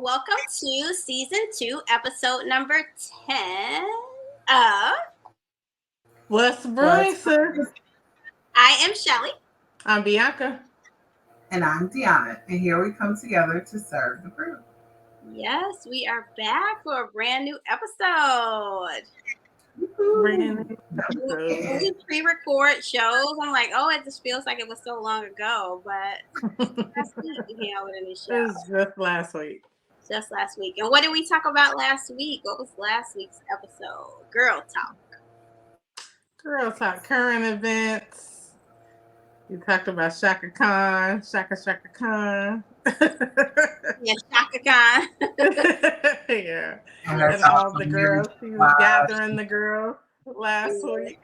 Welcome to season 2, episode number 10 of What's Brewing Sis? I am Shelly. I'm Bianca. And I'm Deanna. And here we come together to serve the brew. Yes, we are back for a brand new episode. Brand new episode. We pre-record shows. I'm like, oh, it just feels like it was so long ago, but last week we came out with a new show. It was just last week. Just last week. And what did we talk about last week? What was last week's episode? Girl talk. Girl talk, current events. We talked about Shaka Khan, Shaka Khan. Yeah, Shaka Khan. Yeah. And all the girls. She was gathering the girls last week.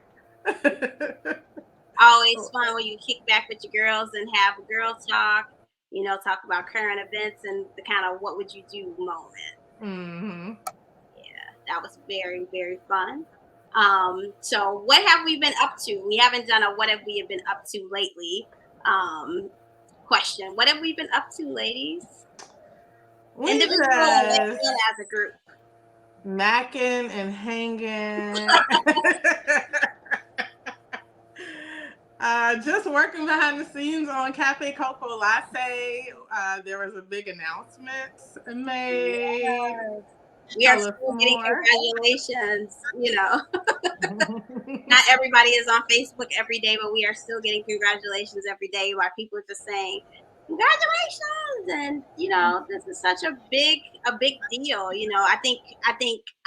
Always fun when you kick back with your girls and have a girl talk. You know, talk about current events and the kind of what would you do moment. Mm-hmm. Yeah, that was very, very fun. So what have we been up to? We haven't done a what have we been up to lately question. What have we been up to, ladies? Individual and as a group. Macking and hanging. Just working behind the scenes on Cafe Coco Latte. There was a big announcement made. Yes. We are still getting congratulations. You know, not everybody is on Facebook every day, but we are still getting congratulations every day while people are just saying congratulations. And you know, this is such a big deal. You know, I think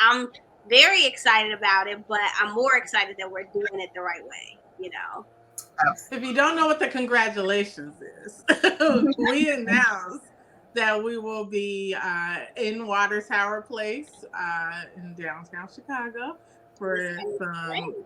I'm very excited about it, but I'm more excited that we're doing it the right way. You know. If you don't know what the congratulations is, we announced that we will be in Water Tower Place in downtown Chicago for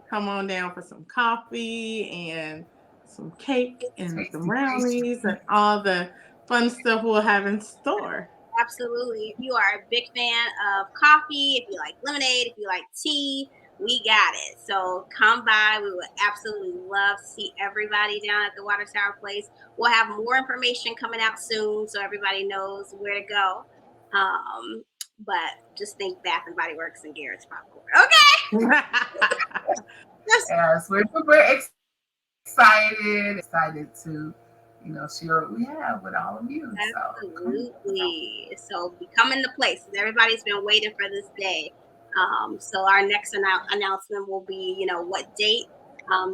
come on down for some coffee and some cake and some brownies and all the fun stuff we'll have in store. Absolutely. If you are a big fan of coffee, if you like lemonade, if you like tea, we got it. So come by. We would absolutely love to see everybody down at the Water Tower Place. We'll have more information coming out soon so everybody knows where to go. But just think Bath and Body Works and Garrett's Popcorn. Okay. Yes, we're excited to, you know, share what we have with all of you. Absolutely. So become in the place. Everybody's been waiting for this day. So our next announcement will be, you know, what date.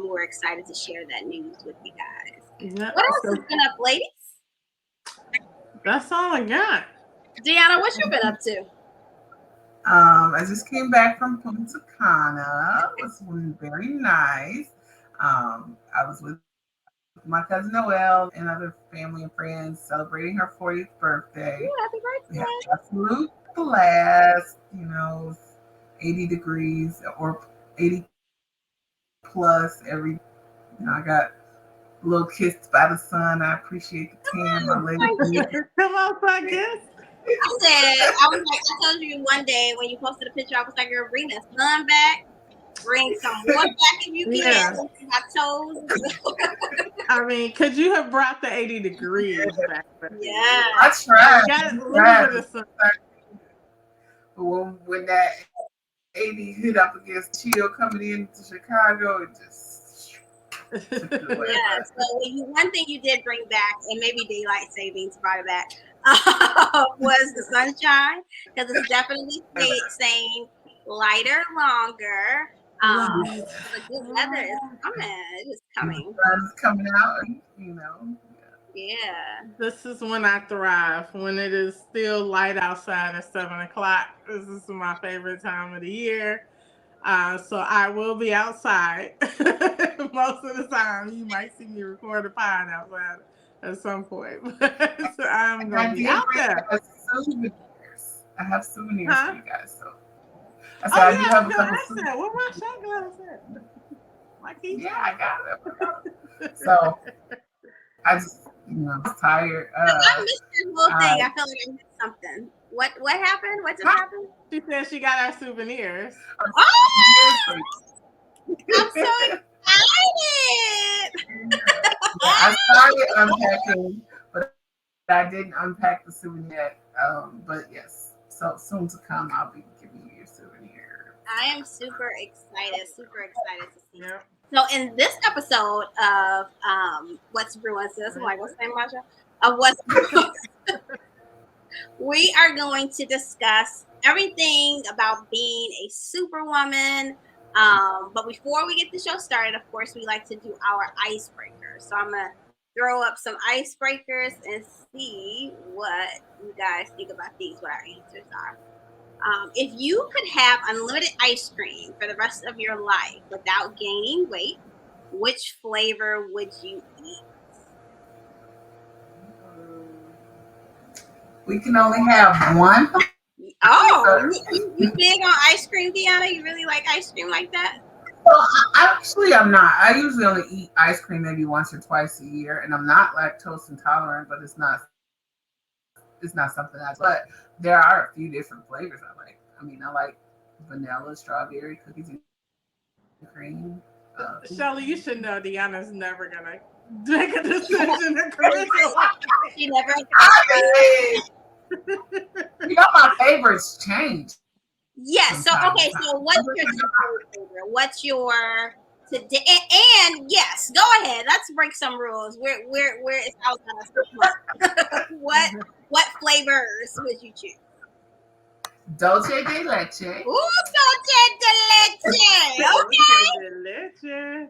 We're excited to share that news with you guys. Yep. What else has been up, ladies? That's all I got. Deanna, what you been up to? I just came back from Punta Cana. It was very nice. I was with my cousin Noelle and other family and friends celebrating her 40th birthday. Ooh, happy birthday. We had absolute blast, you know, 80 degrees or 80 plus every, you know, I got a little kissed by the sun. I appreciate the tan, my lady. Come on, Bucket. I told you one day when you posted a picture, I was like, girl, bring the sun back. Bring some more back if you can. Yeah. My toes. I mean, could you have brought the 80 degrees back? Yeah. I tried. But when that 80 hit up against chill coming into Chicago, it just yeah. So one thing you did bring back, and maybe daylight savings brought it back, was the sunshine, because it's definitely saying lighter, longer. The good weather is coming. It is coming. The sun's coming out, you know. Yeah. This is when I thrive. When it is still light outside at 7:00. This is my favorite time of the year. So I will be outside most of the time. You might see me record a pod outside at some point. So I'm going to be out there. I have souvenirs for you guys. So. I do have a couple. What my shot glass at? Yeah, I got it. So I just, you know, I'm tired. I missed this whole thing. I feel like I missed something. What happened? What just happened? She said she got our souvenirs. I'm so excited. I started unpacking, but I didn't unpack the souvenir yet. But yes, so soon to come, I'll be giving you your souvenir. I am super excited to see. Yeah. So in this episode of What's Brewing Sis, I'm like, what's the name, Marsha? Of What's Brewing, we are going to discuss everything about being a superwoman. But before we get the show started, of course, we like to do our icebreakers. So I'm gonna throw up some icebreakers and see what you guys think about these. What our answers are. If you could have unlimited ice cream for the rest of your life without gaining weight, which flavor would you eat? We can only have one. Oh, you big on ice cream, Deanna? You really like ice cream like that? Well, actually, I'm not. I usually only eat ice cream maybe once or twice a year, and I'm not lactose intolerant, but it's not something I. But there are a few different flavors I like. I mean, I like vanilla, strawberry, cookies and cream. Shelly, you should know Deanna's never gonna make a decision to commit to one. She never. You know, my favorites change. Yes. So okay. So what's your favorite? What's your today? And yes, go ahead. Let's break some rules. We're it's outside. What flavors would you choose? Dulce de leche. Ooh, dulce de leche.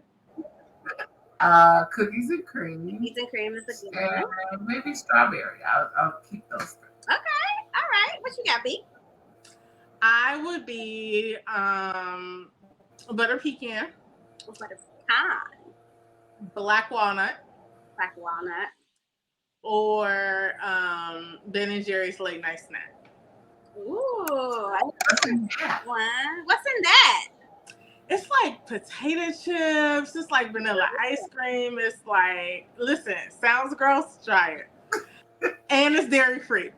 Okay. Cookies and cream. Cookies and cream is a good one. And maybe strawberry. I'll keep those. Okay. All right. What you got, B? I would be butter pecan. Butter pecan. Black walnut. Black walnut. Or Ben and Jerry's late night snack. Ooh, what's in that one? What's in that? It's like potato chips. It's like vanilla ice cream. It's like, listen, sounds gross. Try it. And it's dairy free.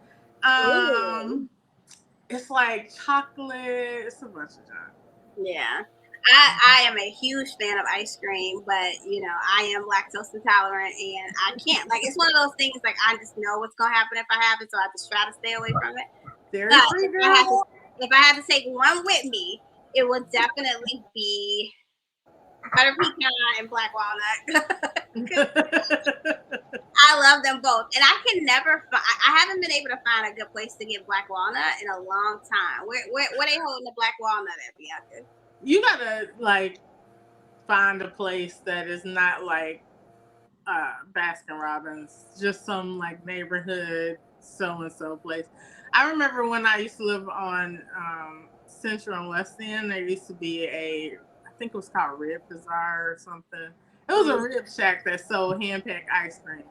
It's like chocolate. It's a bunch of junk. Yeah. I am a huge fan of ice cream, but you know, I am lactose intolerant and I can't. Like, it's one of those things, like, I just know what's gonna happen if I have it, so I just try to stay away from it. If I had to take one with me, it would definitely be butter pecan and black walnut. I love them both, and I can never. I haven't been able to find a good place to get black walnut in a long time. Where they holding the black walnut at, Bianca? You gotta like find a place that is not like Baskin Robbins, just some like neighborhood so and so place. I remember when I used to live on Central and West End, there used to be I think it was called Rib Bazaar or something. It was a rib shack that sold hand-packed ice cream.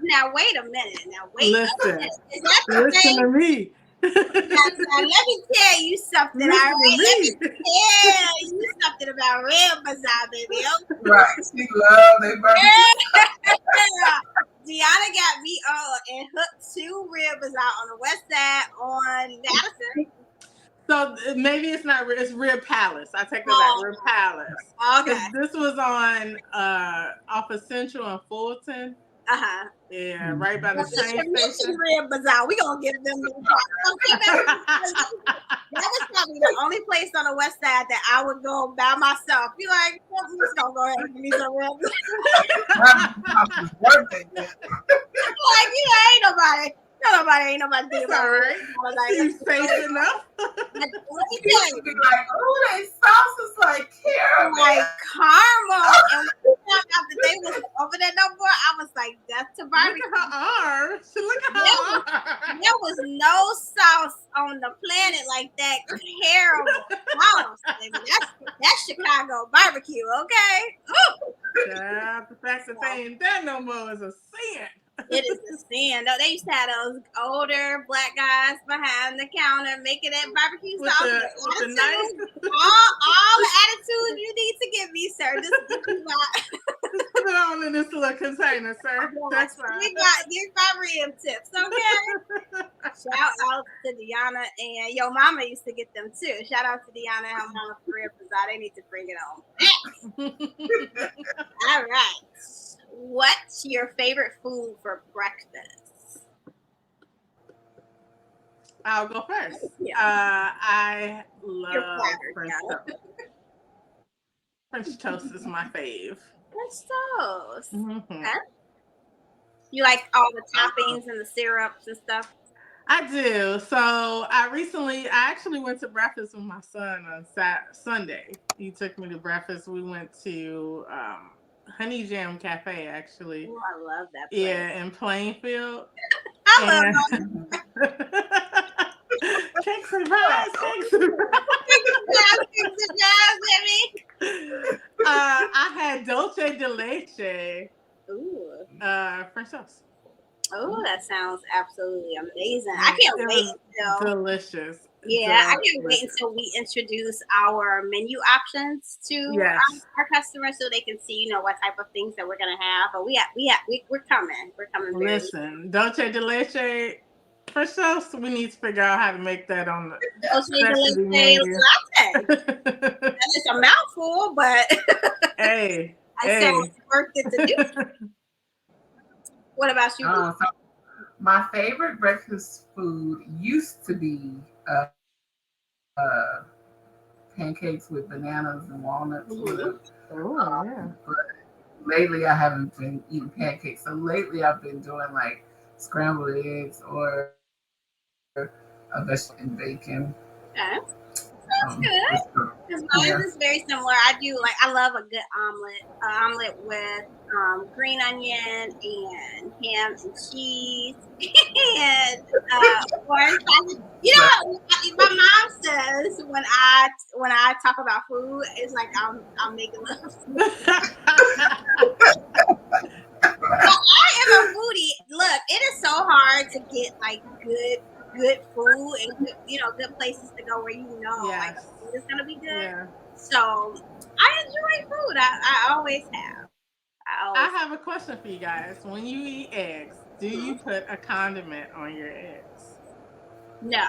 Now wait a minute. Listen to me. Now, let me tell you something. All right, let me tell you something about Rib Bazaar, baby. Right, she love they burger. Deanna got me on and hooked to Rib Bazaar on the west side on Madison. So maybe it's not. It's Rib Palace. I take that back. Rib Palace. Okay. This was on off of Central and Fulton. Yeah, right by the train station. Rib Bazaar. We gonna give them. That was probably the only place on the west side that I would go by myself. Be like, I'm just gonna go ahead and give me some ribs. Ain't nobody thinking about it. Seems safe enough. Let me tell you, be like, oh, that sauce is like caramel. Like caramel. And when we found out that they was over there no more, I was like, death to barbecue. Look at her arm. Look at her arm. There was no sauce on the planet like that caramel sauce. That's Chicago barbecue, okay? Yeah, the fact that they ain't that no more is a sin. It is a sin. No, they used to have those older black guys behind the counter making that barbecue sauce. With the knife. All the attitude you need to give me, sir. Just give me my. Just put it on in this little container, sir. That's fine. Give my rib tips, okay? Shout out to Deanna and your mama used to get them too. Shout out to Deanna and her mama for rib bazaar. They need to bring it on. All right. What's your favorite food for breakfast? I'll go first. Yeah. I You're love flattered, French yeah. toast. French toast is my fave. French toast. Mm-hmm. Okay. You like all the toppings and the syrups and stuff? I do. So I actually went to breakfast with my son on Sunday. He took me to breakfast. We went to Honey Jam Cafe, actually. Oh, I love that place. Yeah, in Plainfield. I love And all cakes and fries, cakes and fries. the jazz, baby. I had Dolce de Leche, Ooh. French toast. Oh, that sounds absolutely amazing. I Mm, can't it wait was until delicious. yeah, I can't wait Delicious. until we introduce our menu options to Yes. our customers so they can see, what type of things that we're gonna have. But we're coming. We're coming very Listen, Dolce de Leche French toast. We need to figure out how to make that on the Dolce de specialty Leche menu. latte. That is a mouthful, but Hey, it sounds hey. worth it to do. What about you? So my favorite breakfast food used to be uh, pancakes with bananas and walnuts. Mhm. Oh yeah. But lately, I haven't been eating pancakes. So lately, I've been doing like scrambled eggs or a vegetable and bacon. Okay. Sounds good. Because mine Yeah. is very similar. I love a good omelet. An omelet with green onion and ham and cheese and orange sausage. My mom says when I talk about food, it's like I'm making love. I am a foodie. Look, it is so hard to get like good food and good places to go where like the Yes. food is gonna be good. Yeah. So I enjoy food. I always have. I I always have a question for you guys. When you eat eggs, do have. you put a condiment on your eggs? No.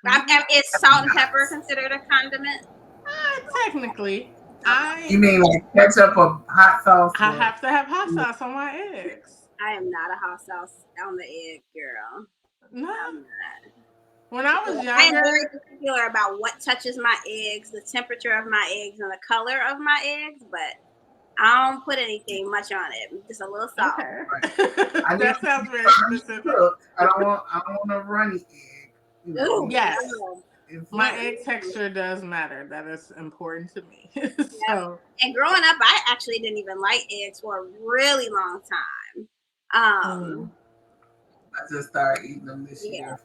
Mhm. Is salt and pepper considered a condiment? Technically, You I mean like ketchup or hot sauce I or? have to have hot sauce on my eggs. I am not a hot sauce on the egg girl. No. I'm not. When I was I am very younger, particular about what touches my eggs, the temperature of my eggs, and the color of my eggs, but I don't put anything much on it. Just a little salt. okay. I need That to be sounds very firm specific. cooked. I don't want a runny egg. Ooh, Yes. no. It's My Mm-mm. egg texture does matter. That is important to me. Yep. So, And growing up, I actually didn't even like eggs for a really long time. mm, I just started eating them this Yeah. year.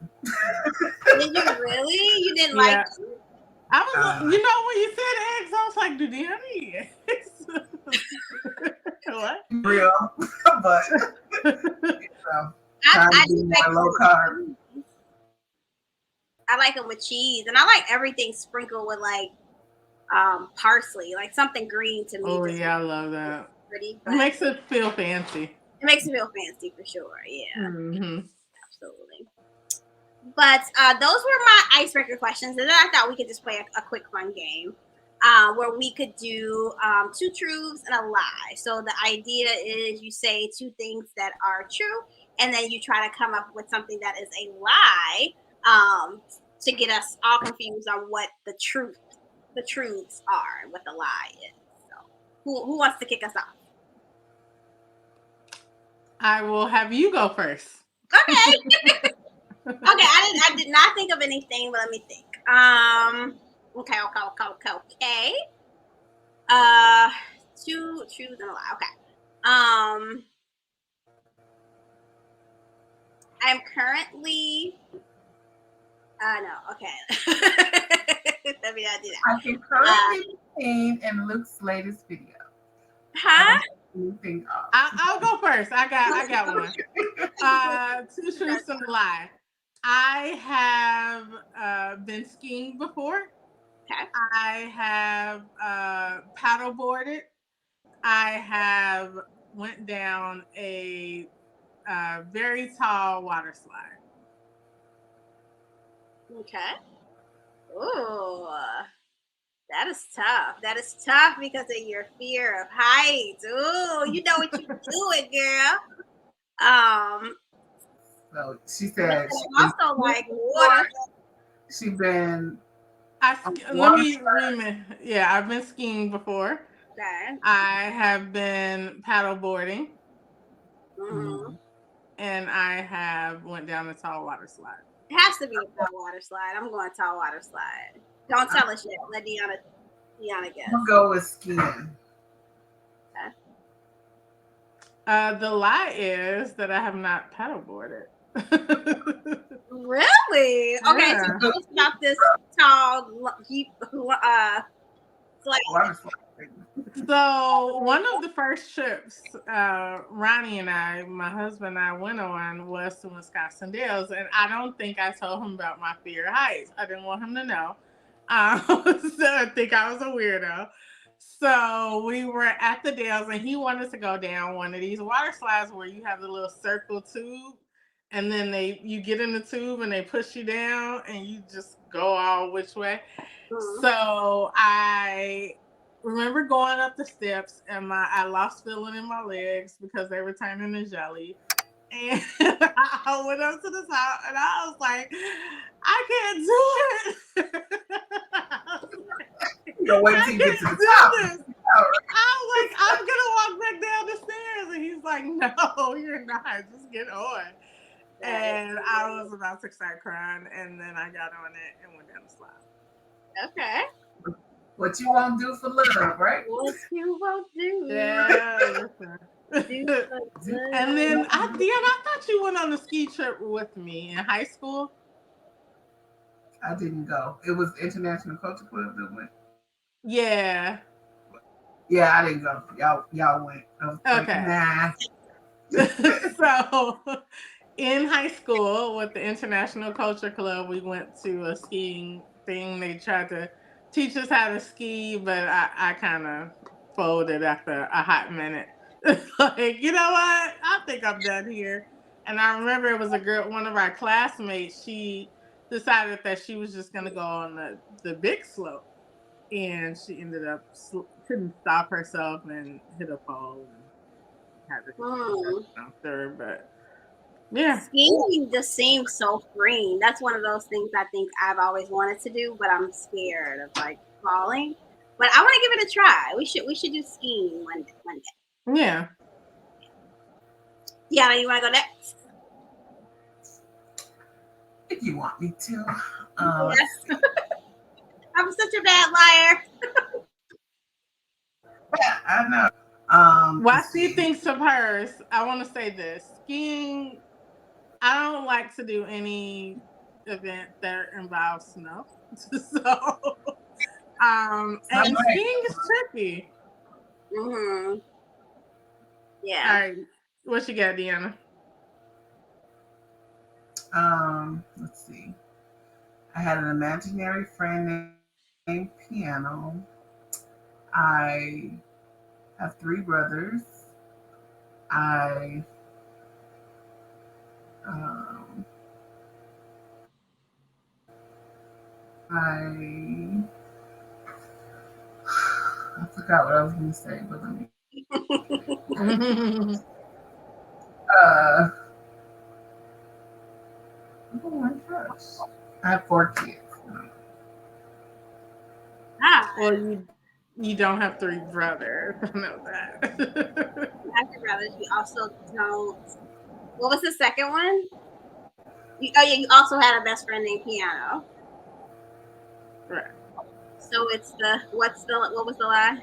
Did you really? You didn't like yeah. them? I was, Uh, when you said eggs, I was like, do they have any eggs? What? real, but I, trying I to be just like more them low with carb. cheese. I like them with cheese, and I like everything sprinkled with like parsley, like something green to me Oh just yeah, I love that. pretty, It but makes it feel fancy. it makes me feel fancy for sure. Yeah, Hmm. absolutely. But those were my icebreaker questions, and then I thought we could just play a quick fun game where we could do two truths and a lie. So the idea is you say two things that are true, and then you try to come up with something that is a lie to get us all confused on what the truths are and what the lie is. So who wants to kick us off? I will have you go first. Okay. Okay, I did not think of anything, but let me think. Okay. Uh, two truths and a lie. Okay. I'm currently. No. Okay. Let me not do that. I can currently be seen in Luke's latest video. I Huh? don't have anything off. I'll go first. I got one. Two truths and a lie. I have been skiing before. Okay. I have paddleboarded. I have went down a very tall water slide. Okay. Ooh. That is tough. That is tough because of your fear of heights. Ooh, you know what you're doing, girl. Um, So she But said I also like water. she been on Let water me slide. Yeah, I've been skiing before. Okay. I have been paddle boarding, Mm-hmm. Mhm. and I have went down the tall water slide. It has to be the tall water slide. I'm going tall water slide. Don't tell us yet. Let Deanna I'm gonna guess. go with skiing. Okay. The lie is that I have not paddle boarded. Really? Okay, so Yeah. tell us about this tall Jeep slide. Water slide. So one of the first trips Ronnie and I, my husband and I, went on was to Wisconsin Dells, and I don't think I told him about my fear of heights. I didn't want him to know, so I think I was a weirdo. So we were at the Dells, and he wanted to go down one of these water slides where you have the little circle tube, and then you get in the tube and they push you down, and you just go all which way. Mhm. So I remember going up the steps and I lost feeling in my legs because they were turning to jelly. And I went up to the top and I was like, I can't do it. You know, wait I till you get to can't the do top. this. I was like, I'm gonna walk back down the stairs. And he's like, no, you're not. Just get on. And I was about to start crying, and then I got on it and went down the slide. Okay. What you won't do for love, right? What you won't do. Yeah, Do listen. for And then love. I thought you went on a ski trip with me in high school. I didn't go. It was International Culture Club that went. Yeah. Yeah, I didn't go. Y'all went. I was like, Okay. nah. So in high school with the International Culture Club, we went to a skiing thing. They tried to teach us how to ski, but I kind of folded after a hot minute. Like, you know what? I think I'm done here. And I remember it was a girl, one of our classmates, she decided that she was just going to go on the big slope. And she ended up couldn't stop herself and hit a pole and had to Hmm. after. But yeah, Skiing just seems so freeing. That's one of those things I think I've always wanted to do, but I'm scared of like falling. But I want to give it a try. We should do skiing one day. yeah. Yeah, you want to go next? If you want me to. Let's Yes. see. I'm such a bad liar. Yeah, I know. While Let's she see. thinks of hers, I want to say this: skiing. I don't like to do any event that involves snow. So, Some and way. skiing is tricky. Mm-hmm. All Yeah. right, what you got, Deanna? Let's see. I had an imaginary friend named Piano. I have three brothers. I um, I I forgot what I was going to say, but let me. Uh, oh my gosh, I have four kids. Ah, Well, you don't have three brothers. I know that. Master Brothers. You also don't. What was the second one? Oh yeah, you also had a best friend named Piano. Right, So it's what was the lie?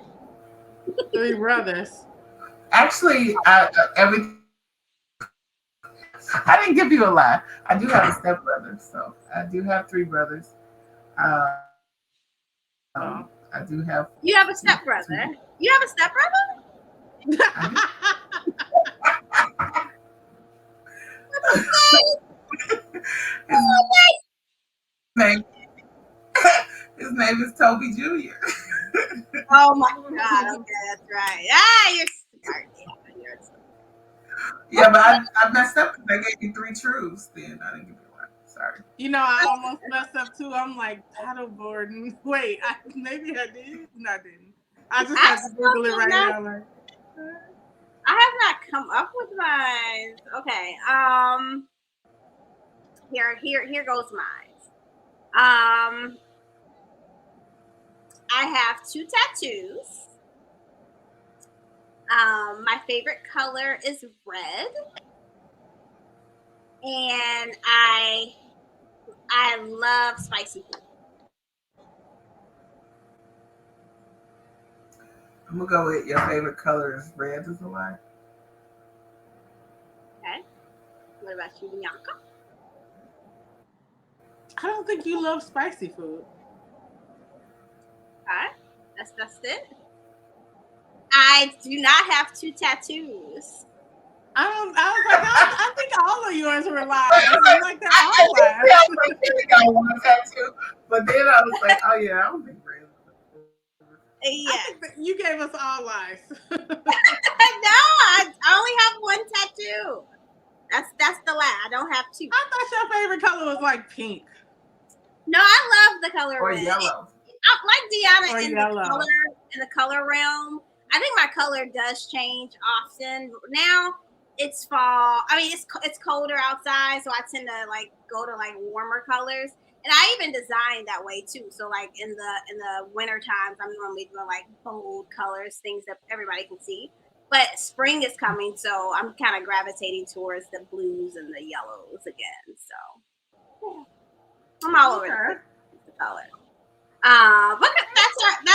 three brothers. Actually, I didn't give you a lie. I do have a stepbrother, so I do have three brothers. Oh. I do have You have a two. stepbrother. You have a stepbrother? I do. His name, his name is Toby Jr. Oh my god. Okay, that's right. Ah, you're smart. Yeah, you're smart. Yeah, but I messed up because I gave you three truths. Then I didn't give you one. Sorry. I almost messed up too. I'm like paddleboarding. Wait, maybe I did. No, I didn't. I just I had to Google it still right not. now. Like, I have not come up with mine. Okay. Here goes mine. I have 2 tattoos. My favorite color is red, and I love spicy food. I'm gonna go with your favorite color is red as a lie. Okay. What about you, Bianca? I don't think you love spicy food. Okay. That's it. I do not have 2 tattoos. I was like, I think all of yours were lies. I'm like, they're I all just lies. felt like they got one tattoo, but then I was like, oh yeah, I don't think red. I Yeah. think that you gave us all lies. No, I only have 1 tattoo. That's the lie. I don't have 2. I thought your favorite color was like pink No, I love the color Or red. yellow. I like or Deanna yellow. in the color realm. I think my color does change often. Now it's fall. I mean, it's colder outside, so I tend to like go to like warmer colors. And I even design that way too. So like in the winter times, I'm normally doing like bold colors, things that everybody can see. But spring is coming, so I'm kind of gravitating towards the blues and the yellows again. So I'm all over the Okay. place with the color. But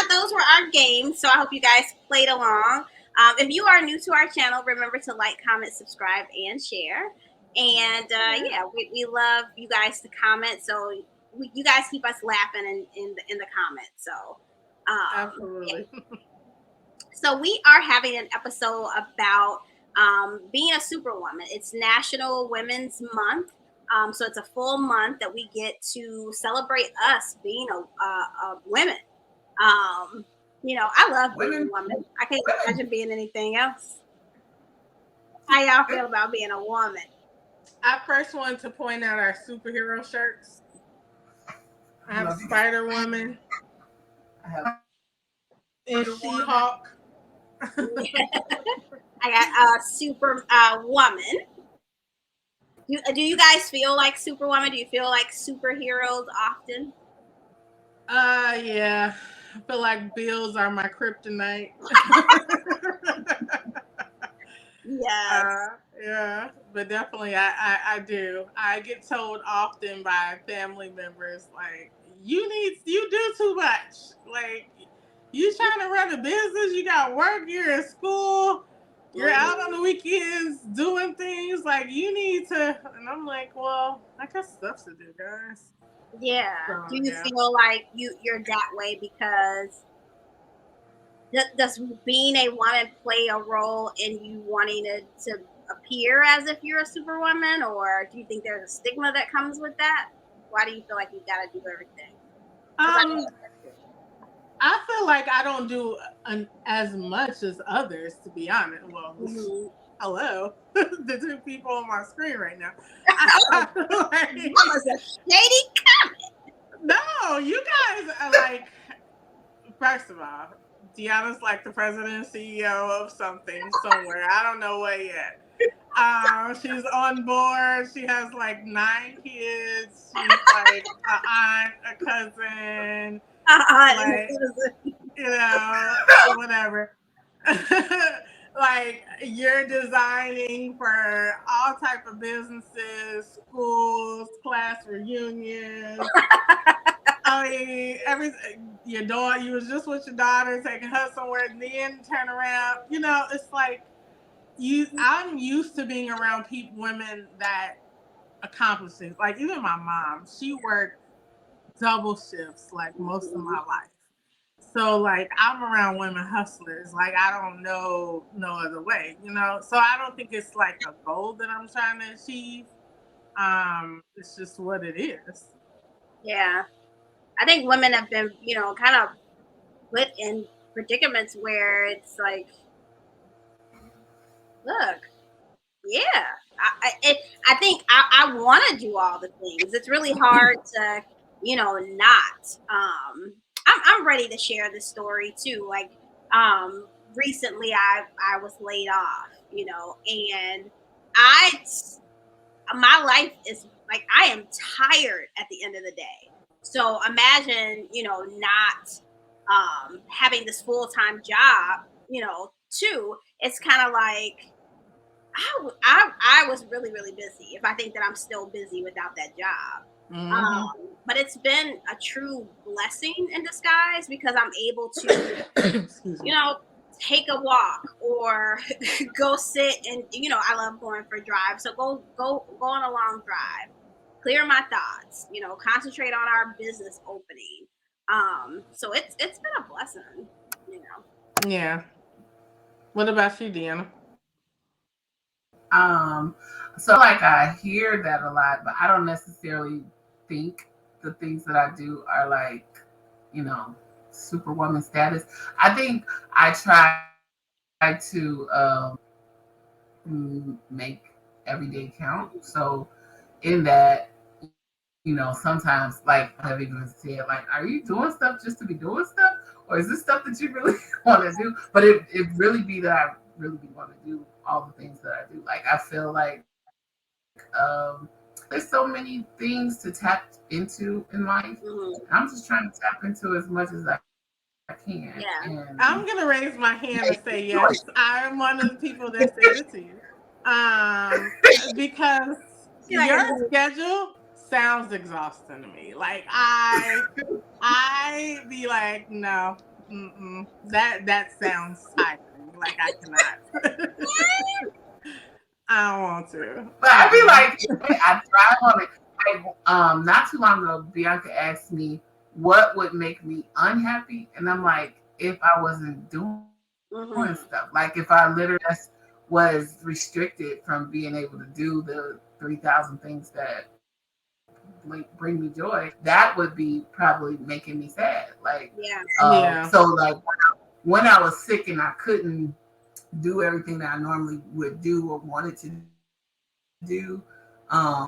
those were our games. So I hope you guys played along. If you are new to our channel, remember to like, comment, subscribe, and share. And yeah, we love you guys to comment. So you guys keep us laughing in the comments. So yeah. Absolutely. So we are having an episode about being a superwoman. It's National Women's Month. So it's a full month that we get to celebrate us being a women. You know, I love being a Women, woman. I can't women. imagine being anything else. How y'all feel about being a woman? I first wanted to point out our superhero shirts. I have Love you. Spider Woman I have and She Hulk. I got a super woman. Do you guys feel like superwoman? Do you feel like superheroes often? Yeah. I feel like bills are my kryptonite. Yes. Yeah, but definitely I do. I get told often by family members like you do too much. Like you trying to run a business, you got work, you're in school, you're out on the weekends doing things like you need to, and I'm like, well, I got stuff to do, guys. Yeah. So Do you yeah. feel like you're that way because does being a woman play a role in you wanting to appear as if you're a superwoman, or do you think there's a stigma that comes with that? Why do you feel like you got to do everything? Because I Um I feel like I don't do as much as others, to be honest. Well, mm-hmm. hello, the 2 people on my screen right now. Oh, I feel like, that was a shady no, you guys are like, first of all, Deanna's like the president and CEO of something somewhere. I don't know what yet. She's on board. She has like 9 kids. She's like an aunt, a cousin, like whatever. Like you're designing for all type of businesses, schools, class reunions. I mean, your daughter. You was just with your daughter, taking her somewhere, and then turn around. You know, it's like you. I'm used to being around women that accomplish things. Like even my mom, she worked double shifts like most of my life. So like I'm around women hustlers. Like I don't know no other way, you know. So I don't think it's like a goal that I'm trying to achieve. It's just what it is. Yeah, I think women have been, kind of put in predicaments where it's like, look, yeah, I think I want to do all the things. It's really hard to, not. I'm ready to share this story too. Like, recently I was laid off, and I my life is like, I am tired at the end of the day. So imagine, not having this full-time job, too. It's kind of like I was really, really busy. If I think that I'm still busy without that job. Mm-hmm. But it's been a true blessing in disguise because I'm able to, Excuse me. take a walk or go sit and, I love going for drives. So go on a long drive, clear my thoughts, concentrate on our business opening. So it's been a blessing. Yeah. What about you, Deanna? So like I hear that a lot, but I don't necessarily think the things that I do are like, you know, superwoman status. I think I try to make every day count. So in that, sometimes like I've even said, like, are you doing stuff just to be doing stuff? Or is this stuff that you really want to do? But it really be that I really be want to do all the things that I do. Like I feel like there's so many things to tap into in life. Mm-hmm. I'm just trying to tap into as much as I can Yeah. I'm gonna raise my hand and say yes. I'm one of the people that said it to you. Because Feel like your I do. schedule sounds exhausting to me. Like I be like, no, that sounds tiring. Like I cannot. I don't want to. But I feel like I thrive on it. Not too long ago, Bianca asked me what would make me unhappy, and I'm like, if I wasn't doing Mm-hmm. stuff, like if I literally just was restricted from being able to do the 3,000 things that like bring me joy, that would be probably making me sad. Like, Yeah. Yeah. so like when I was sick and I couldn't do everything that I normally would do or wanted to do, I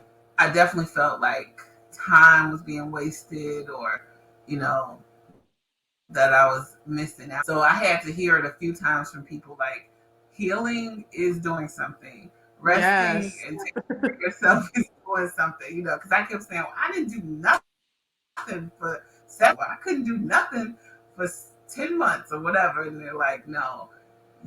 definitely felt like time was being wasted or, you know, that I was missing out. So I had to hear it a few times from people like healing is doing something, resting Yes. and taking care of yourself is doing something, because I kept saying, well, I didn't do nothing for 7 I couldn't do nothing for 10 months or whatever. And they're like, no,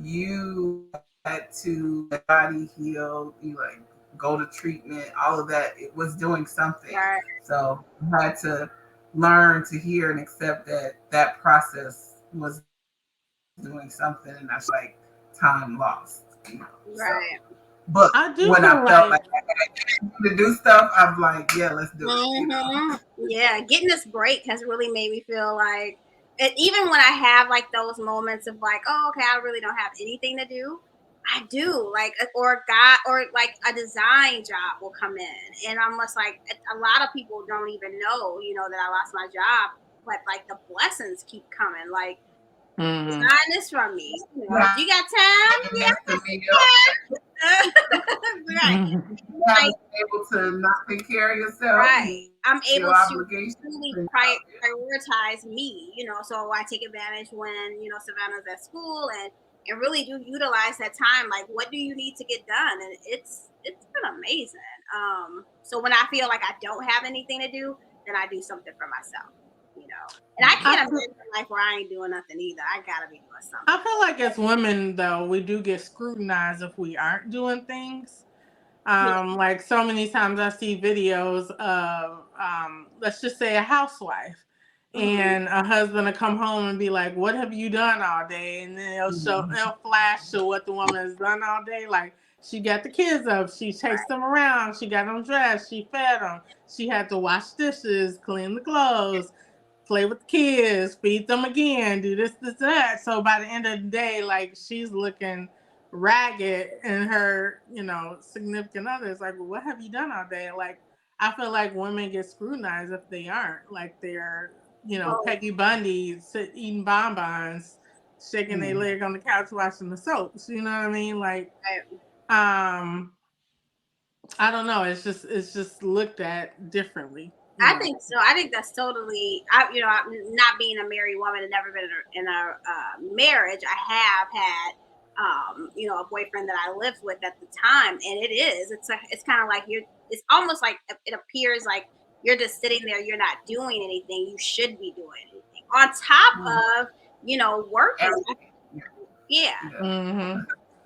you had to let body heal, you like go to treatment, all of that. It was doing something. Right. So I had to learn to hear and accept that that process was doing something, and that's like time lost. So, Right. but I do when feel I felt like like I had to do stuff, I'm like, yeah, let's do Mm-hmm. Yeah, getting this break has really made me feel like even when I have like those moments of like, oh, okay, I really don't have anything to do. I do like, or God, or like a design job will come in, and I'm just like, a lot of people don't even know, that I lost my job, but like the blessings keep coming. Like, mhm. design this from me. Yeah, You got time? and Yeah. that's me Right. having Like, able to not take care of yourself, right. I'm your able to obligations. truly And, prioritize me, so I take advantage when, Savannah's at school and really do utilize that time. Like, what do you need to get done? And it's been amazing. So when I feel like I don't have anything to do, then I do something for myself. And I I can't feel, imagine a life where I ain't doing nothing either. I gotta be doing I something. feel like as women though, we do get scrutinized if we aren't doing things. Yeah. Like so many times I see videos of, let's just say a housewife Hmm. and a husband will come home and be like, what have you done all day? And then it'll flash to what the woman has done all day. Like she got the kids up, she chased Right. them around, she got them dressed, she fed them, she had to wash dishes, clean the clothes, play with the kids, feed them again, do this, that. So by the end of the day, like she's looking ragged and her, significant other is like, well, what have you done all day? Like, I feel like women get scrutinized if they aren't. Like they're, Oh, Peggy Bundy eating bonbons, shaking their mm, leg on the couch watching the soaps. You know what I mean? Like, right. um, I don't know. It's just looked at differently. I think so. I think that's totally. I'm not being a married woman and never been in a marriage. I have had a boyfriend that I lived with at the time. And it's kind of like it's almost like it appears like you're just sitting there, you're not doing anything. You should be doing anything on top of, working. Everything. Yeah. Yeah. Mm-hmm.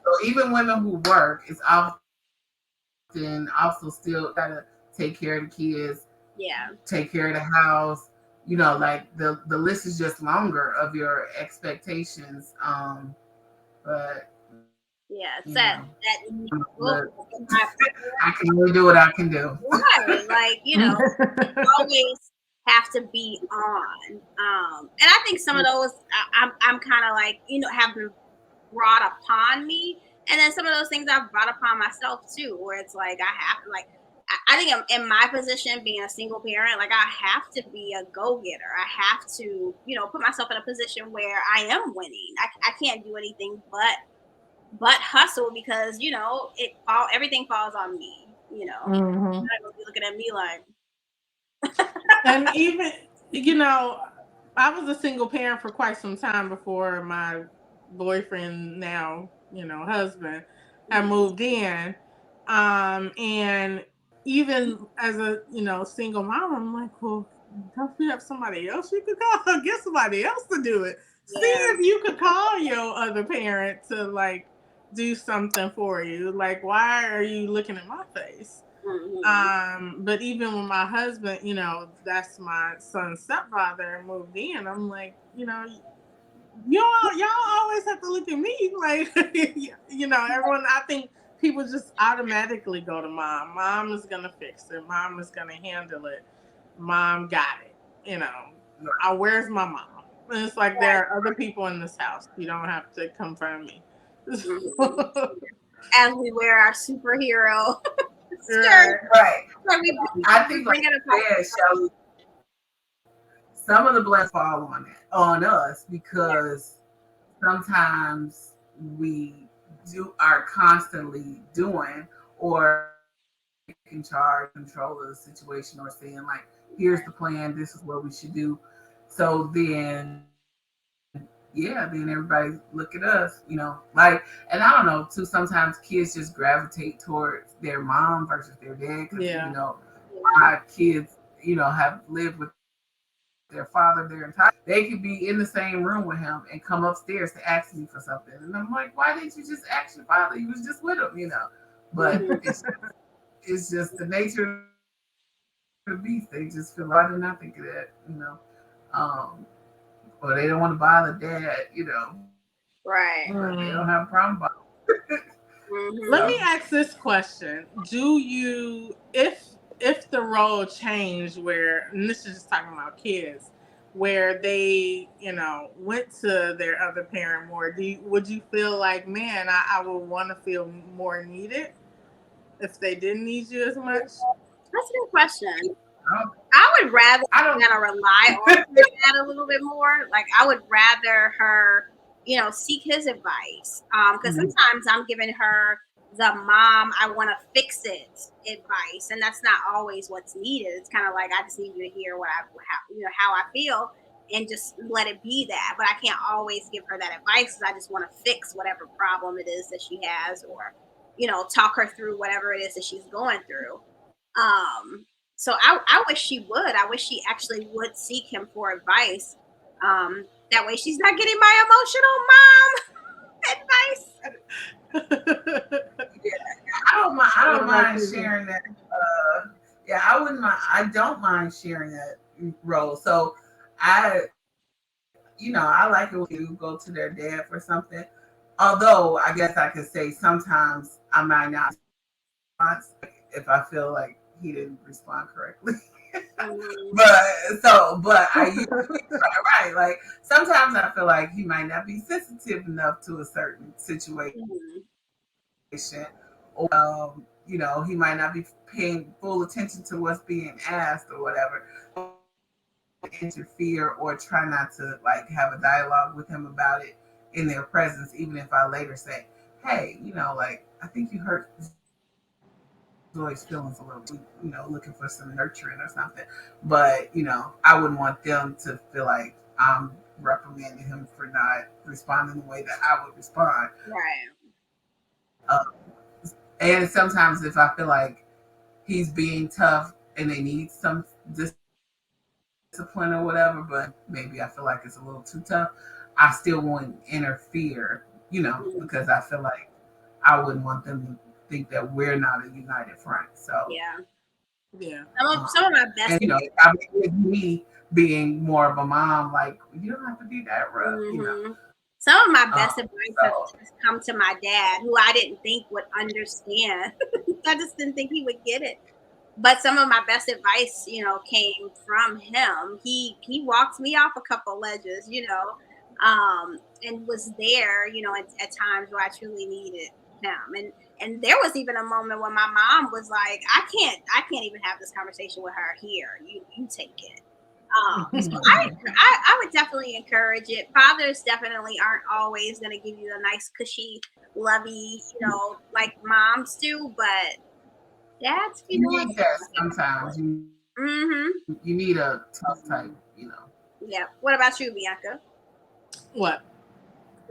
So even women who work, it's often also still gotta take care of the kids, Yeah. take care of the house. Like the list is just longer of your expectations. But Yeah. It's you that, know, that, but oh, my I can only do what I can do. right. Like, always have to be on. And I think some of those I'm kind of like, have been brought upon me. And then some of those things I've brought upon myself too, where it's like I have to like I think in my position being a single parent, like I have to be a go-getter. I have to, put myself in a position where I am winning. I can't do anything but hustle because, everything falls on me, Mm-hmm. You're not gonna be looking at me like And even, you know, I was a single parent for quite some time before my boyfriend, now, husband, had moved in. And even as a, single mom, I'm like, well, don't you have somebody else you could call? Get somebody else to do it. See yeah. if you could call your other parent to like do something for you. Like, why are you looking at my face? Mm-hmm. But even when my husband, that's my son's stepfather, moved in, I'm like, y'all always have to look at me like, everyone. I think people just automatically go to mom. Mom is gonna fix it. Mom is gonna handle it. Mom got it. Where's my mom? And it's like there are other people in this house. You don't have to confirm me. Mm-hmm. As we wear our superhero Right. shirt, Right. where I we think, like bring it you apart. said, Shelly, some of the blame fall on us because sometimes we are constantly doing or taking charge, control of the situation, or saying like, "Here's the plan. This is what we should do." So then, yeah, then everybody look at us, like, and I don't know too. Sometimes kids just gravitate towards their mom versus their dad because Yeah. my kids, have lived with their father their entire. They could be in the same room with him and come upstairs to ask me for something, and I'm like, why didn't you just ask your father? You was just with him. But Mhm. it's just the nature of the beast. They just feel like, why didn't I think of that? Or they don't want to bother dad, but they don't have a Mm. problem about Let Mhm. me ask this question: Do you, if the role changed, where, and this is just talking about kids, where they, went to their other parent more, would you feel like, man, I would want to feel more needed if they didn't need you as much? That's a good question. I don't. I would rather I don't. kind of rely on her dad a little bit more. Like I would rather her, seek his advice. Because Mhm. sometimes I'm giving her the mom, I want to fix it advice, and that's not always what's needed. It's kind of like I just need you to hear how I feel, and just let it be that. But I can't always give her that advice because I just want to fix whatever problem it is that she has, or talk her through whatever it is that she's going through. Um, so I wish she would. I wish she actually would seek him for advice. That way she's not getting my emotional mom advice. Yeah, I don't mind. I What don't about mind you? sharing that. Yeah, I wouldn't mind. I don't mind sharing that role. So I like it when you go to their dad for something. Although I guess I could say sometimes I might not respond if I feel like he didn't respond correctly. Mhm. but I usually try, right. Like sometimes I feel like he might not be sensitive enough to a certain situation, Mhm. or he might not be paying full attention to what's being asked or whatever. Interfere or try not to like have a dialogue with him about it in their presence, even if I later say, "Hey, like I think you hurt Zoe's feelings a little bit, looking for some nurturing or something." But I wouldn't want them to feel like I'm reprimanding him for not responding the way that I would respond. Right. Uh, and sometimes if I feel like he's being tough and they need some discipline or whatever, but maybe I feel like it's a little too tough, I still won't interfere, Mhm. because I feel like I wouldn't want them to think that we're not a united front. So, Yeah. Yeah. Some of my best. and I mean, with me being more of a mom, like you don't have to be that rough. Mhm. Some of my best advice So has come to my dad, who I didn't think would understand. I just didn't think he would get it. But some of my best advice, came from him. He walked me off a couple ledges, and was there, at times where I truly needed him. And there was even a moment when my mom was like, I can't even have this conversation with her here. You take it. So I would definitely encourage it. Fathers definitely aren't always going to give you a nice, cushy, lovey, like moms do, but dads be you doing need that something. sometimes. Mm-hmm. You need a tough type. Yeah. What about you, Bianca? What?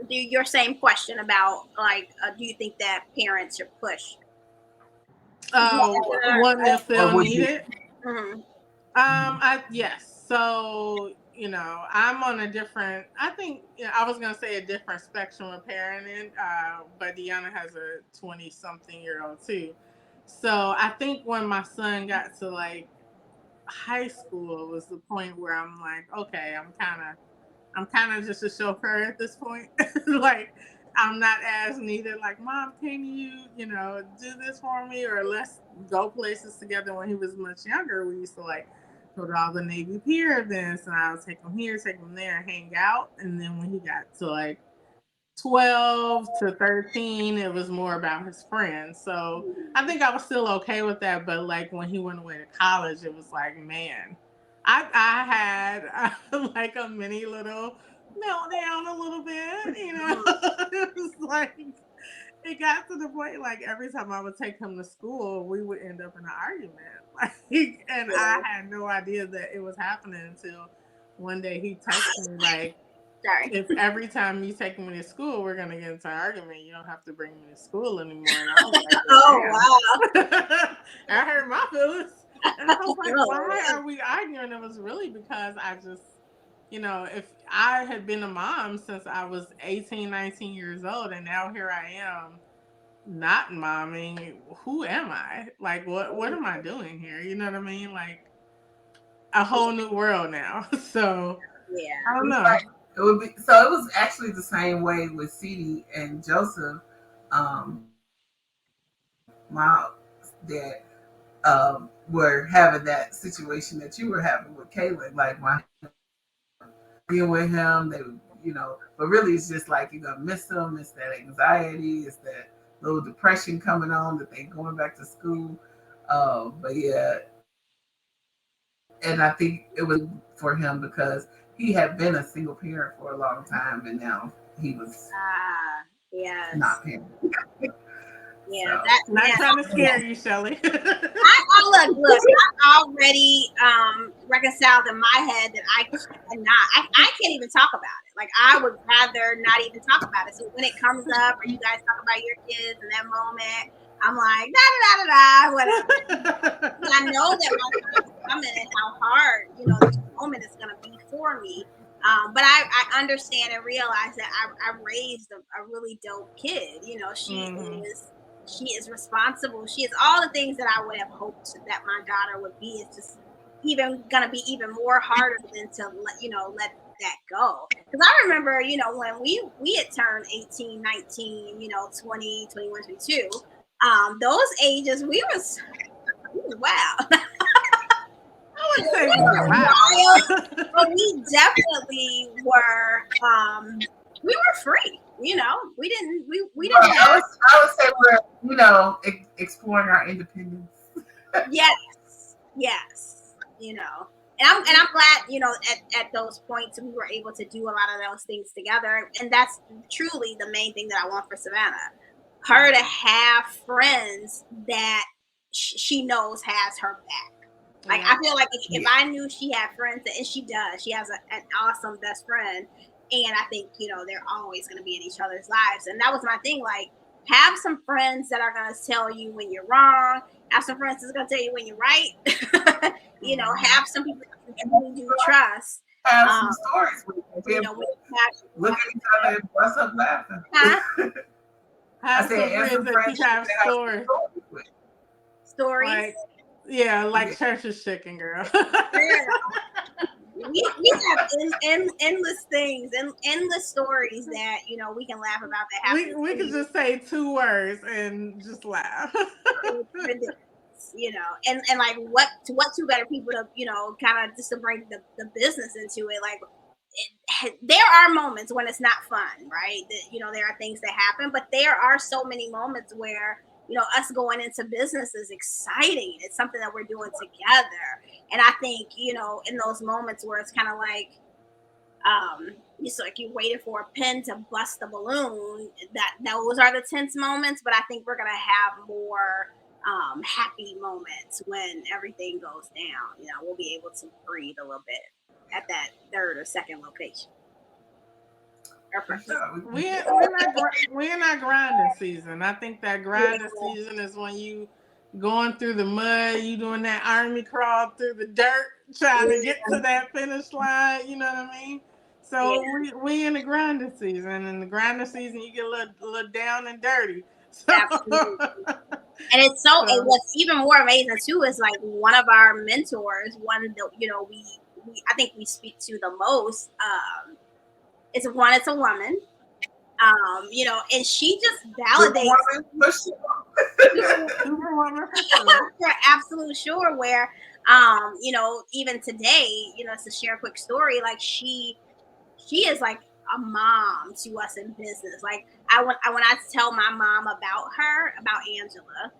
Do your same question about like, do you think that parents are pushed? One if Or they'll would need you? it. Mhm. I yes. So I'm on a different. I think I was gonna say a different spectrum of parenting. But Deanna has a 20-something-year-old too. So I think when my son got to like high school was the point where I'm like, okay, I'm kind of just a chauffeur at this point. Like, I'm not as needed. Like, mom, can you do this for me? Or let's go places together. When he was much younger, we used to like go to all the Navy Pier events, and I would take him here, take him there, hang out. And then when he got to like 12 to 13, it was more about his friends. So I think I was still okay with that. But like when he went away to college, it was like, man, I had like a mini little meltdown a little bit. Mhm. It was like, it got to the point like every time I would take him to school, we would end up in an argument. Like, and I had no idea that it was happening until one day he texted me like, Sorry. if every time you take me to school, we're gonna get into an argument, you don't have to bring me to school anymore. And I was like, well, Oh wow. damn. I hurt my feelings. And I was like, Oh, why are we arguing? It was really because I just, if I had been a mom since I was 18, 19 years old, and now here I am not momming, who am I? Like, what am I doing here? You know what I mean? Like, a whole new world now. So, I yeah. don't It's know. like it would be. So it was actually the same way with Cece and Joseph. My dad were having that situation that you were having with Caleb. Like my being with him, they would, but really it's just like you're gonna miss them. It's that anxiety. It's that little depression coming on that they going back to school. But yeah, and I think it was for him because he had been a single parent for a long time, and now he was Ah, yes. not parent. Yeah. So That. Not Yeah. trying to scare you, Shelly. Look. I already reconciled in my head that I cannot. I can't even talk about it. Like I would rather not even talk about it. So when it comes up, or you guys talk about your kids in that moment, I'm like da da da da da whatever. And I know that my time is coming and how hard this moment is going to be for me. But I understand and realize that I raised a really dope kid. Hmm. She is responsible. She is all the things that I would have hoped that my daughter would be. It's just even gonna be even more harder than to let that go. Because I remember, when we had turned 18, 19, 20, 21, 22. Those ages wow. I would say We we were were wild. wild, but we definitely we were free. We didn't I have. was I would say we're exploring our independence. Yes, yes, and I'm glad at those points we were able to do a lot of those things together, and that's truly the main thing that I want for Savannah, her to have friends that she knows has her back. Like, I feel like if I knew she had friends, and she does, she has an awesome best friend. And I think, they're always going to be in each other's lives. And that was my thing. Like, have some friends that are going to tell you when you're wrong. Have some friends that's going to tell you when you're right. Have some people that you truly do trust. Have some stories with you. Look at each other and bust up laughing. Have some friends that you have stories. Stories? Like church's chicken, girl. We have endless things and endless stories that we can laugh about that happen. We can just say 2 words and just laugh. And like what 2 better people to kind of just to bring the business into it. Like there are moments when it's not fun, right? That there are things that happen, but there are so many moments where us going into business is exciting. It's something that we're doing together. And I think, in those moments where it's kind of like, it's like you waited for a pin to bust the balloon, those are the tense moments. But I think we're going to have more happy moments when everything goes down. We'll be able to breathe a little bit at that 3rd or 2nd location. We're in our grinding season. I think that grinding season is when you going through the mud, you doing that army crawl through the dirt, trying to get to that finish line. You know what I mean? So we in the grinding season. In the grinding season, you get a little down and dirty. So. Absolutely. And it's and what's even more amazing too is like one of our mentors, one that we I think we speak to the most. It's a woman. And she just validates. For absolute sure. Where, even today, to share a quick story, like she is like a mom to us in business. Like when I tell my mom about Angela,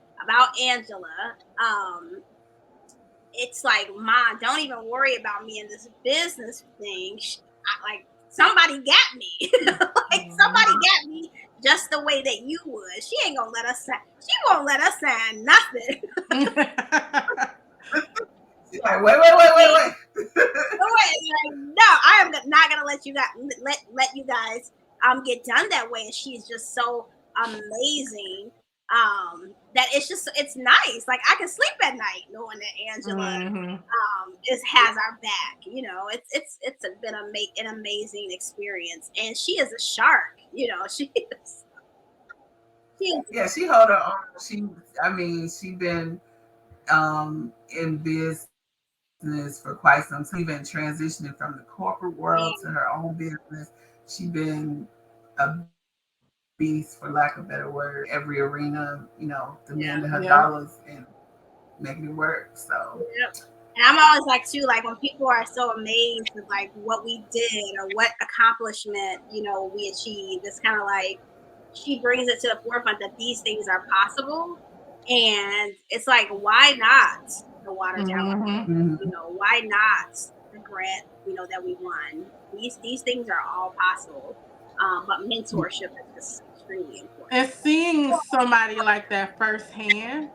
it's like, Mom, don't even worry about me in this business thing. Like somebody got me. Like somebody got me just the way that you would. She ain't gonna let us sign. She won't let us sign nothing. Like, wait. No, I am not gonna let you guys get done that way. And she's just so amazing. That it's nice. Like I can sleep at night knowing that Angela has our back. It's been an amazing experience, and she is a shark. She is. Yeah, she hold her own. She been in business for quite some time. Even transitioning from the corporate world to her own business. She been a beast, for lack of a better word, every arena, demanding her dollars and making it work. So and I'm always like too, like when people are so amazed with like what we did or what accomplishment we achieved, it's kind of like she brings it to the forefront that these things are possible. And it's like, why not the water tower? Why not the grant that we won? These things are all possible. But mentorship is just extremely important. And seeing somebody like that firsthand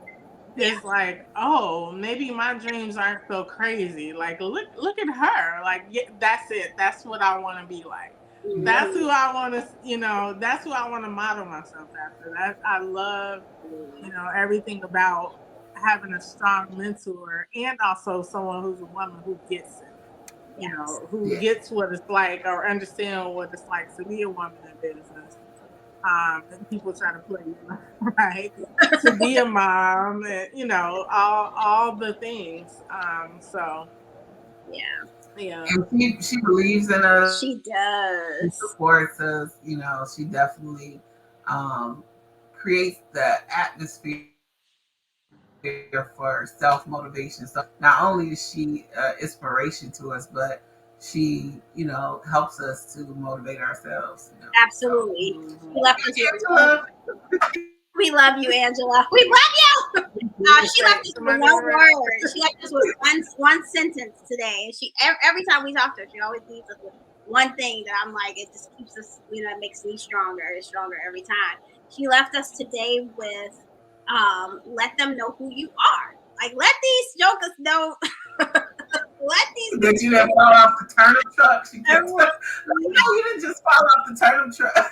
is like, oh, maybe my dreams aren't so crazy. Like, look at her. Like, that's it. That's what I want to be like. That's who I want to, that's who I want to model myself after. I love, everything about having a strong mentor and also someone who's a woman who gets it. Who gets what it's like or understand what it's like to be a woman in business. And people try to play right to be a mom, and all the things. So yeah. And she believes in us. She does. She supports us. She definitely creates the atmosphere for self-motivation. So not only is she inspiration to us, but she, helps us to motivate ourselves. Absolutely. We love you, Angela. We love you. She left us with one word. She left us with one sentence today. And she every time we talk to her, she always leaves us with one thing that I'm like, it just keeps us, it makes me stronger every time. She left us today with let them know who you are. Like, let these jokers know let these That you didn't fall off the turnip truck. She kept everyone, you didn't just fall off the turnip truck.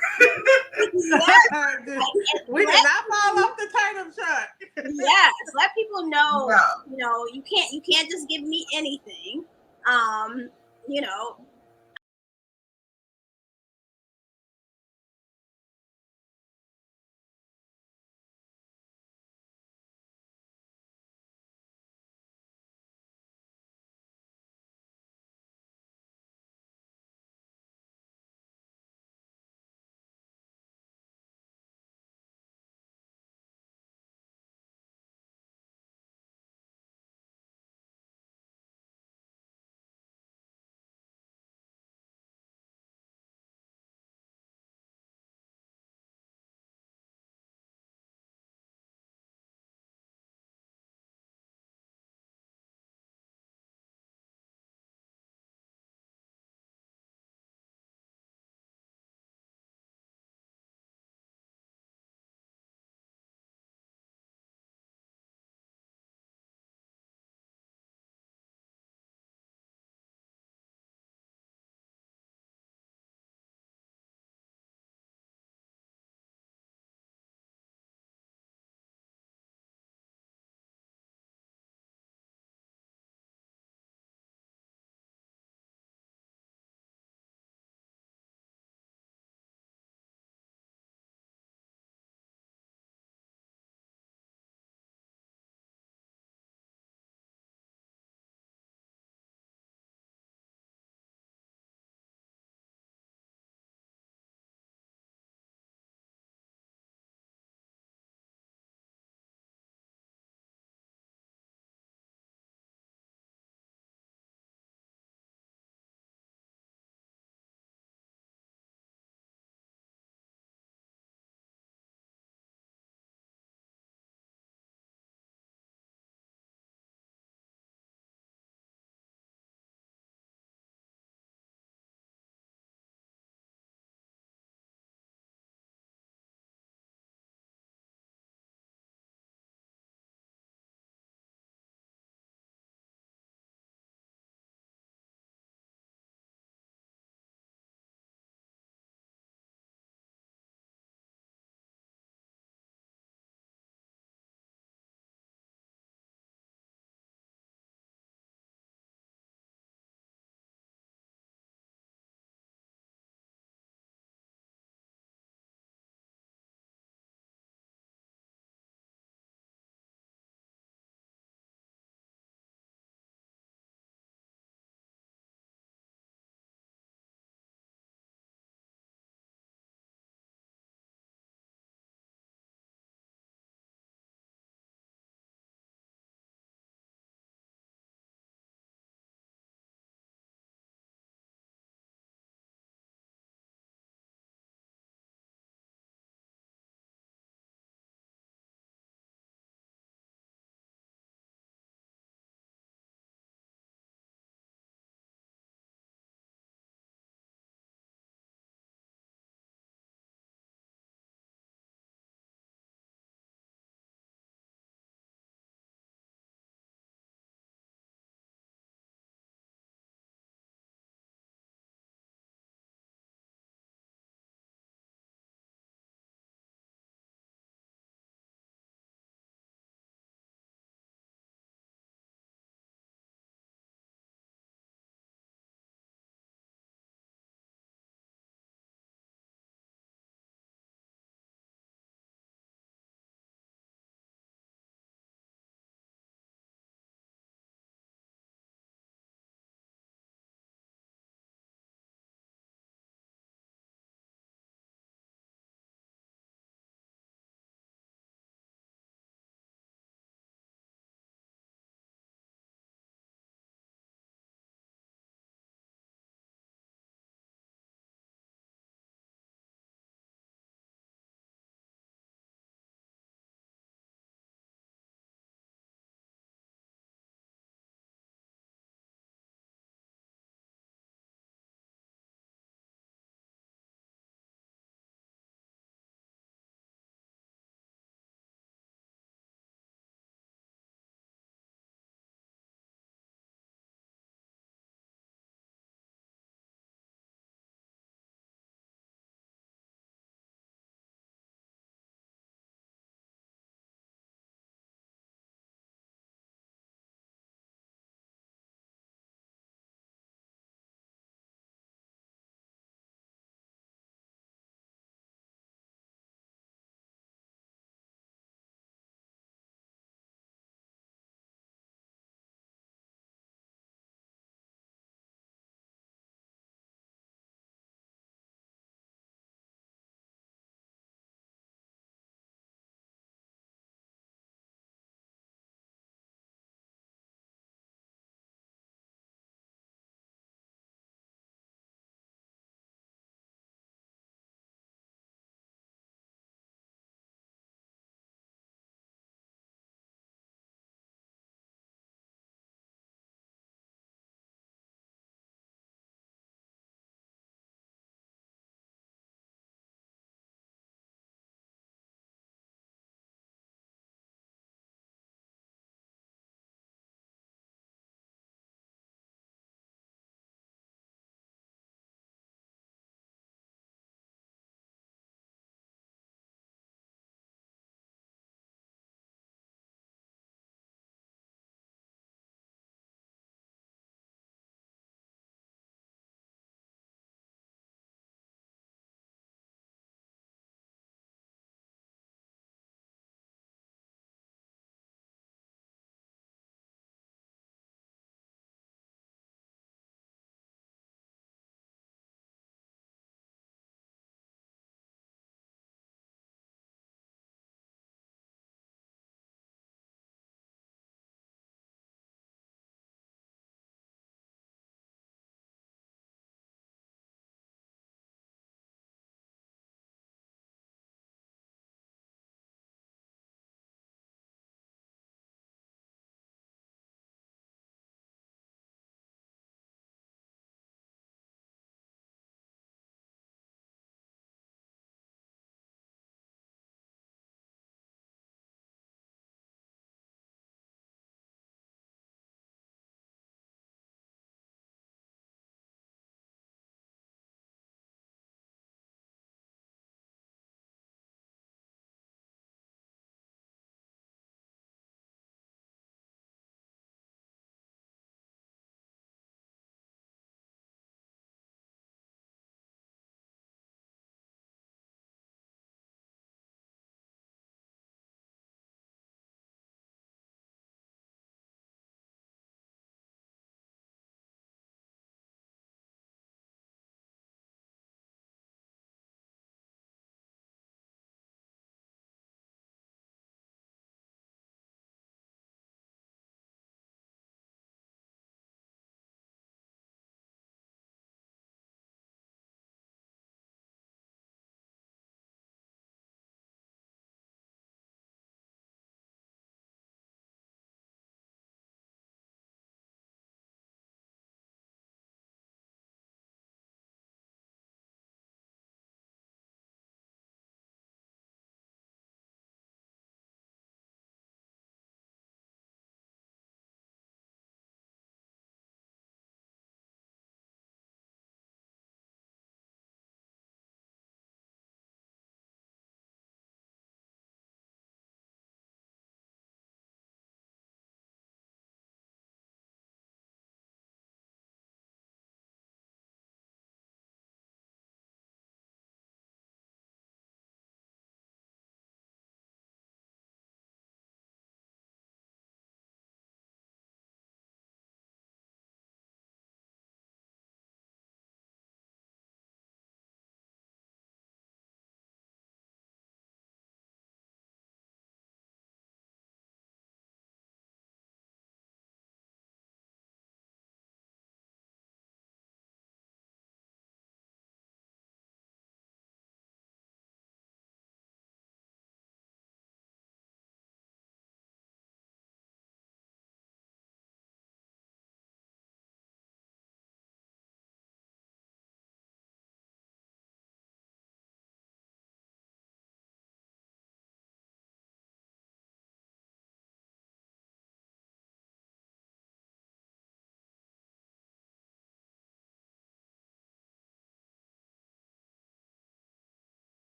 We did not fall off the turnip truck. Yes, let people know. No. You know, you can't just give me anything. You know,